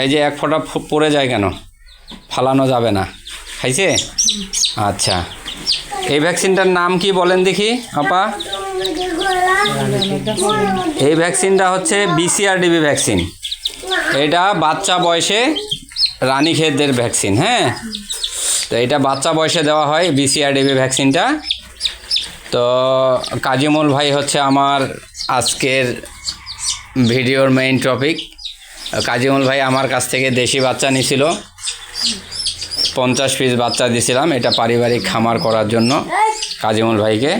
এই যে এক ফোঁটা পড়ে যায় কেন? ফালানো যাবে না। খাইছে? আচ্ছা, এই ভ্যাকসিনটার নাম কি বলেন দেখি আপা? এই ভ্যাকসিনটা হচ্ছে BCRDB ভ্যাকসিন। এটা বাচ্চা বয়সে রানীক্ষেতদের ভ্যাকসিন। হ্যাঁ, তো এটা বাচ্চা বয়সে দেওয়া হয় BCRDB ভ্যাকসিনটা। তো কাজিমুল ভাই হচ্ছে আমার আজকের ভিডিওর মেইন টপিক। কাজিমুল ভাই আমার কাছ থেকে দেশি বাচ্চা নিয়েছিল, 50 পিস বাচ্চা দিয়েছিলাম এটা পারিবারিক খামার করার জন্য কাজিমুল ভাইকে।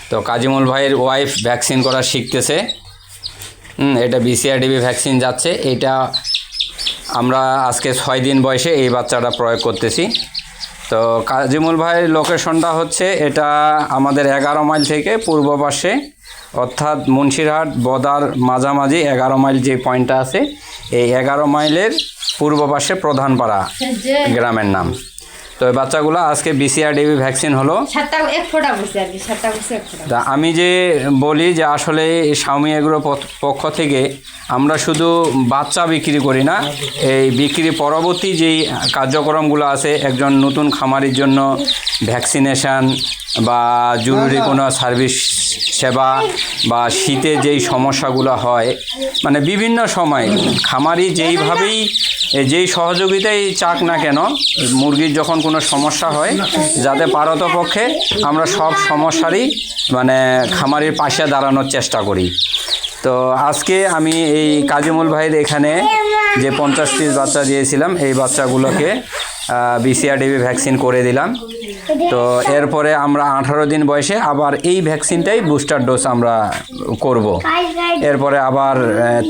তো কাজিমুল ভাইয়ের ওয়াইফ ভ্যাকসিন করা শিখতেছে। এটা BCRDB ভ্যাকসিন যাচ্ছে। এটা আমরা আজকে 6 দিন বয়সে এই বাচ্চাটা প্রয়োগ করতেছি। তো কাজিমুল ভাইয়ের লোকেশনটা হচ্ছে এটা আমাদের 11 মাইল থেকে পূর্ব পাশে, অর্থাৎ মুন্সিরহাট বদার মাঝামাঝি 11 মাইল যে পয়েন্টটা আছে, এই 11 মাইলের পূর্ব পাশে প্রধানপাড়া গ্রামের নাম। তো এই বাচ্চাগুলো আজকে BCRDB ভ্যাকসিন হলো। তা আমি যে বলি যে আসলে স্বামী এগ্রো পক্ষ থেকে আমরা শুধু বাচ্চা বিক্রি করি না, এই বিক্রি পরবর্তী যেই কার্যক্রমগুলো আছে, একজন নতুন খামারির জন্য ভ্যাকসিনেশান বা জরুরি কোনো সার্ভিস সেবা বা শীতে যেই সমস্যাগুলো হয়, মানে বিভিন্ন সময় খামারি যেই সহযোগিতাই চাক না কেন, মুরগির যখন কোনো সমস্যা হয়, যাতে পারতপক্ষে আমরা সব সমস্যারই মানে খামারির পাশে দাঁড়ানোর চেষ্টা করি। তো আজকে আমি এই কাজিমুল ভাইয়ের এখানে যে 50 পিস বাচ্চা দিয়েছিলাম, এই বাচ্চাগুলোকে BCRDB ভ্যাকসিন করে দিলাম। তো এরপরে আমরা 18 দিন বয়সে আবার এই ভ্যাকসিনটাই বুস্টার ডোজ আমরা করব। এরপরে আবার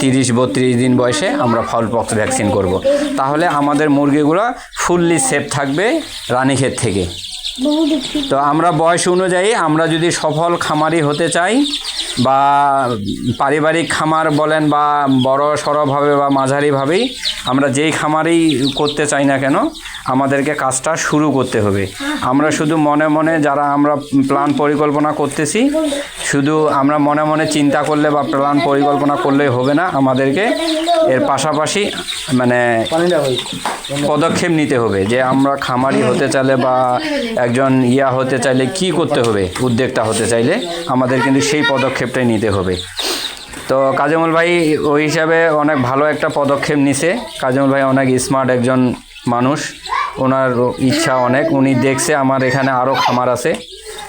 30-32 দিন বয়সে আমরা ফাউলপক্স ভ্যাকসিন করব। তাহলে আমাদের মুরগিগুলো ফুললি সেফ থাকবে রানীক্ষেত থেকে। তো আমরা বয়স অনুযায়ী আমরা যদি সফল খামারি হতে চাই, বা পারিবারিক খামার বলেন বা বড় সড়ভাবে বা মাঝারিভাবেই আমরা যেই খামারেই করতে চাই না কেন, আমাদেরকে কাজটা শুরু করতে হবে। আমরা শুধু মনে মনে যারা আমরা প্ল্যান পরিকল্পনা করতেছি, শুধু আমরা মনে মনে চিন্তা করলে বা প্ল্যান পরিকল্পনা করলেই হবে না, আমাদেরকে এর পাশাপাশি মানে পদক্ষেপ নিতে হবে যে আমরা খামারি হতে চাইলে বা একজন হতে চাইলে কি করতে হবে, উদ্যোক্তা হতে চাইলে আমাদের কিন্তু সেই পদক্ষেপটাই নিতে হবে। তো কাজিমুল ভাই ওই হিসাবে অনেক ভালো একটা পদক্ষেপ নিছে। কাজিমুল ভাই অনেক স্মার্ট একজন মানুষ, ওনার ইচ্ছা অনেক, উনি দেখছে আমার এখানে আরও খামার আছে,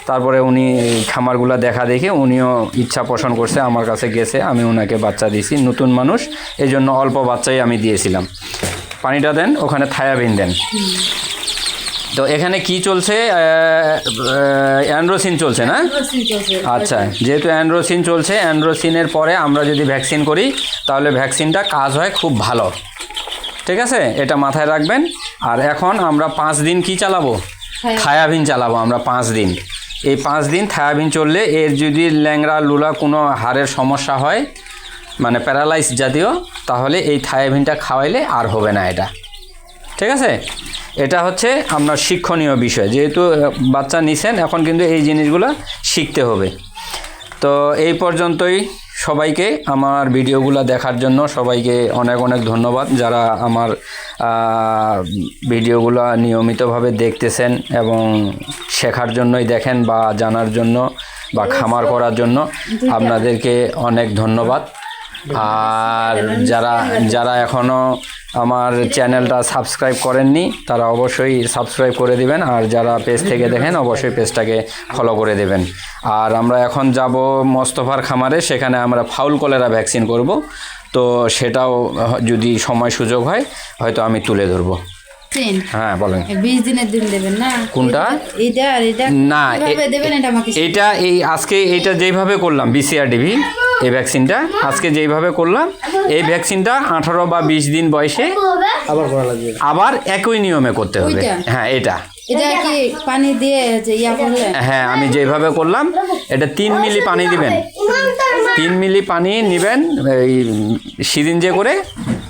তারপরে উনি খামারগুলো দেখা দেখে উনিও ইচ্ছা পোষণ করছে, আমার কাছে গেছে, আমি ওনাকে বাচ্চা দিয়েছি। নতুন মানুষ, এই জন্য অল্প বাচ্চাই আমি দিয়েছিলাম। পানিটা দেন, ওখানে থায়াবিন দেন। তো এখানে কি চলছে? অ্যান্ড্রোসিন চলছে না? আচ্ছা, যেহেতু অ্যান্ড্রোসিন চলছে, অ্যান্ড্রোসিনের পরে আমরা যদি ভ্যাকসিন করি তাহলে ভ্যাকসিনটা কাজ হয় খুব ভালো। ঠিক আছে, এটা মাথায় রাখবেন। আর এখন আমরা 5 দিন কি চালাবো? থায়াবিন চালাবো আমরা 5 দিন। এই 5 দিন থায়াবিন চললে এর যদি ল্যাংড়া লুলা কোনো হাড়ের সমস্যা হয়, মানে প্যারালাইজ জাতীয়, তাহলে এই থায়াবিনটা খাওয়াইলে আর হবে না এটা। ঠিক আছে, এটা হচ্ছে আপনার শিক্ষণীয় বিষয়। যেহেতু বাচ্চা নিছেন, এখন কিন্তু এই জিনিসগুলো শিখতে হবে। তো এই পর্যন্তই। সবাইকে আমার ভিডিওগুলো দেখার জন্য সবাইকে অনেক অনেক ধন্যবাদ। যারা আমার ভিডিওগুলো নিয়মিতভাবে দেখতেছেন এবং শেখার জন্যই দেখেন বা জানার জন্য বা খামার করার জন্য, আপনাদেরকে অনেক ধন্যবাদ। আর যারা এখনও আমার চ্যানেলটা সাবস্ক্রাইব করেননি, তারা অবশ্যই সাবস্ক্রাইব করে দিবেন। আর যারা পেজ থেকে দেখেন, অবশ্যই পেজটাকে ফলো করে দেবেন। আর আমরা এখন যাব মোস্তফার খামারে, সেখানে আমরা ফাউল কলেরা ভ্যাকসিন করব। তো সেটাও যদি সময় সুযোগ হয় হয়তো আমি তুলে ধরবো। হ্যাঁ বলেন। 20 দিনের দিন দেবেন না? কোনটা? না, এটা এই আজকে এইটা যেইভাবে করলাম BCRDB এই ভ্যাকসিনটা আজকে যেইভাবে করলাম, এই ভ্যাকসিনটা 18 বা 20 দিন বয়সে আবার করা লাগবে, আবার একই নিয়মে করতে হবে। হ্যাঁ, এটা কি পানি দিয়ে করলে? হ্যাঁ, আমি যেভাবে করলাম, এটা 3 মিলি পানি দিবেন, 3 মিলি পানি নেবেন, এই সিরিঞ্জে করে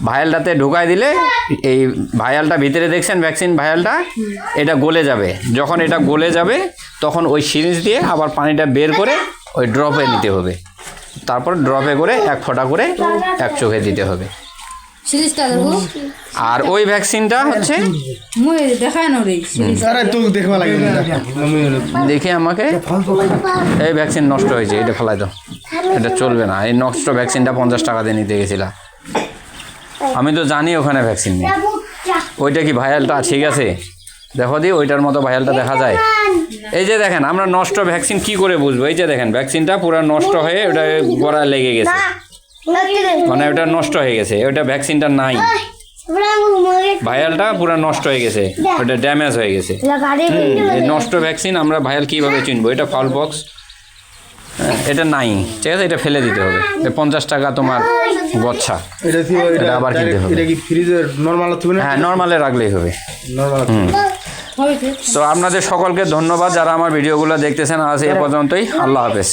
ভায়ালটাতে ঢুকায় দিলে এই ভায়ালটা ভিতরে দেখছেন ভ্যাকসিন ভায়ালটা, এটা গলে যাবে। যখন এটা গলে যাবে তখন ওই সিরিঞ্জ দিয়ে আবার পানিটা বের করে ওই ড্রপে নিতে হবে, তারপর ড্রপে করে 1 ফোঁটা করে 1 চোখে দিতে হবে। সিরিজটা দেখো আর ওই ভ্যাকসিনটা হচ্ছে মুই দেখানো রে সিরিজ আরে তো দেখবা লাগে দেখে আমাকে এই ভ্যাকসিন নষ্ট হয়েছে, এটা ফেলাই দাও, এটা চলবে না। এই নষ্ট ভ্যাকসিনটা 50 টাকা দিয়ে নিতে গেছিলা, আমি তো জানি ওখানে ভ্যাকসিন নেই। ওইটা কি ভাইরালটা ঠিক আছে? দেখো দি ওইটার মতো ভাইরালটা দেখা যায়? এই যে দেখেন, আমরা নষ্ট ভ্যাকসিন কি করে বুঝবো? এই যে দেখেন ভ্যাকসিনটা পুরো নষ্ট হয়ে ওটা গোড়া লেগে গেছে, মানে ওটা নষ্ট হয়ে গেছে, ওটা ভ্যাকসিনটা নাই, ভাইরালটা পুরো নষ্ট হয়ে গেছে, ওটা ড্যামেজ হয়ে গেছে। এই নষ্ট ভ্যাকসিন আমরা ভাইরাল কিভাবে চিনবো? এটা ফাউল বক্স, এটা নাই, ঠিক আছে, এটা ফেলে দিতে হবে। 50 টাকা তোমার গচ্ছা, এটা আবার কিনতে হবে। এটা কি ফ্রিজে নরমাল থাকবে না? হ্যাঁ, নর্মালে রাখলেই হবে। নরমাল হয়েছে। তো আপনাদের সকলকে ধন্যবাদ যারা আমার ভিডিওগুলো দেখতেছেন। আজ এ পর্যন্তই, আল্লাহ হাফেজ।